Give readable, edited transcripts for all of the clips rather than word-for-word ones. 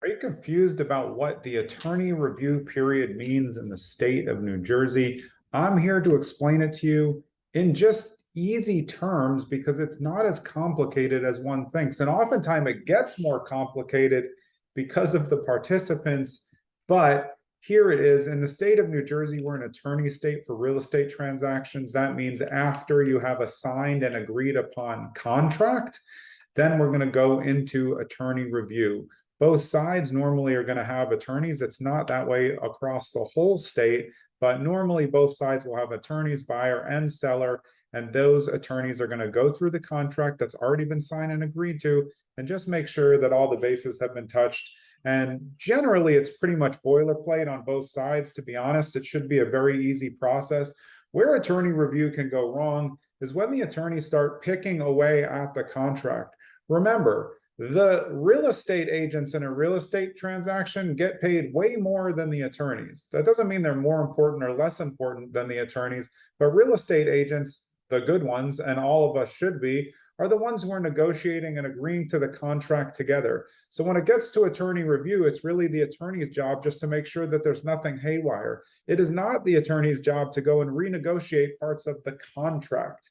Are you confused about what the attorney review period means in the state of New Jersey? I'm here to explain it to you in just easy terms because it's not as complicated as one thinks. And oftentimes it gets more complicated because of the participants. But here it is. In the state of New Jersey, we're an attorney state for real estate transactions. That means after you have a signed and agreed upon contract, then we're going to go into attorney review. Both sides normally are going to have attorneys. It's not that way across the whole state, but normally both sides will have attorneys, buyer and seller, and those attorneys are going to go through the contract that's already been signed and agreed to and just make sure that all the bases have been touched. And generally, it's pretty much boilerplate on both sides. To be honest, it should be a very easy process. Where attorney review can go wrong is when the attorneys start picking away at the contract. Remember, the real estate agents in a real estate transaction get paid way more than the attorneys. That doesn't mean they're more important or less important than the attorneys, but real estate agents, the good ones, and all of us should be, are the ones who are negotiating and agreeing to the contract together. So when it gets to attorney review, it's really the attorney's job just to make sure that there's nothing haywire. It is not the attorney's job to go and renegotiate parts of the contract.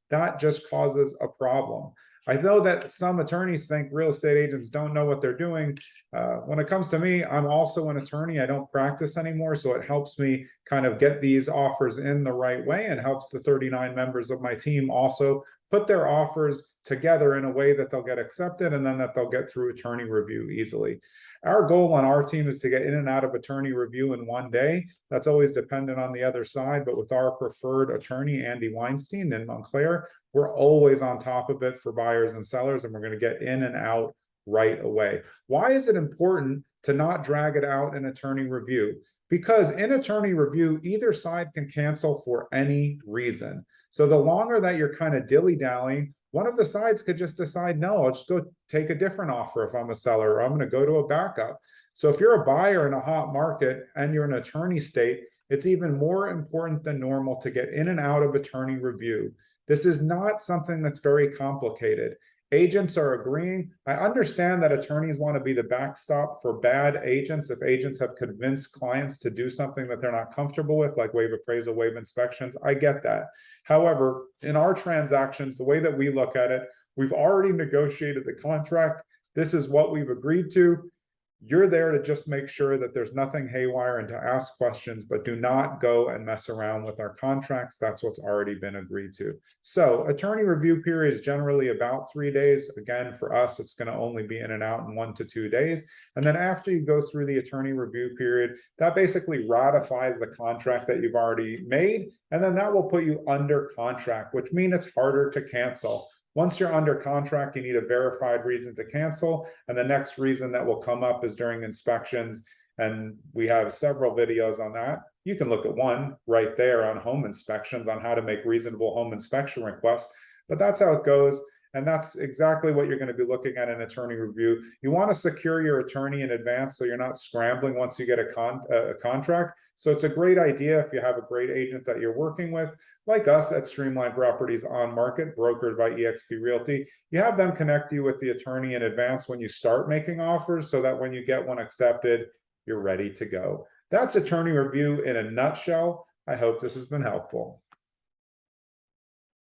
That just causes a problem. I know that some attorneys think real estate agents don't know what they're doing. When it comes to me, I'm also an attorney. I don't practice anymore, so it helps me kind of get these offers in the right way and helps the 39 members of my team also put their offers together in a way that they'll get accepted and then that they'll get through attorney review easily. Our goal on our team is to get in and out of attorney review in one day. That's always dependent on the other side, but with our preferred attorney, Andy Weinstein in Montclair, we're always on top of it for buyers and sellers, and we're going to get in and out right away. Why is it important to not drag it out in attorney review? Because in attorney review, either side can cancel for any reason. So the longer that you're kind of dilly-dallying, one of the sides could just decide, no, I'll just go take a different offer if I'm a seller, or I'm going to go to a backup. So if you're a buyer in a hot market and you're an attorney state, it's even more important than normal to get in and out of attorney review. This is not something that's very complicated. Agents are agreeing. I understand that attorneys want to be the backstop for bad agents. If agents have convinced clients to do something that they're not comfortable with, like waive appraisal, waive inspections, I get that. However, in our transactions, the way that we look at it, we've already negotiated the contract. This is what we've agreed to. You're there to just make sure that there's nothing haywire and to ask questions, but do not go and mess around with our contracts. That's what's already been agreed to. So attorney review period is generally about 3 days. Again, for us, it's going to only be in and out in 1 to 2 days. And then after you go through the attorney review period, that basically ratifies the contract that you've already made. And then that will put you under contract, which means it's harder to cancel. Once you're under contract, you need a verified reason to cancel. And the next reason that will come up is during inspections. And we have several videos on that. You can look at one right there on home inspections on how to make reasonable home inspection requests. But that's how it goes. And that's exactly what you're going to be looking at in attorney review. You want to secure your attorney in advance so you're not scrambling once you get a contract. So it's a great idea if you have a great agent that you're working with, like us at Streamline Properties On Market, brokered by eXp Realty. You have them connect you with the attorney in advance when you start making offers so that when you get one accepted, you're ready to go. That's attorney review in a nutshell. I hope this has been helpful.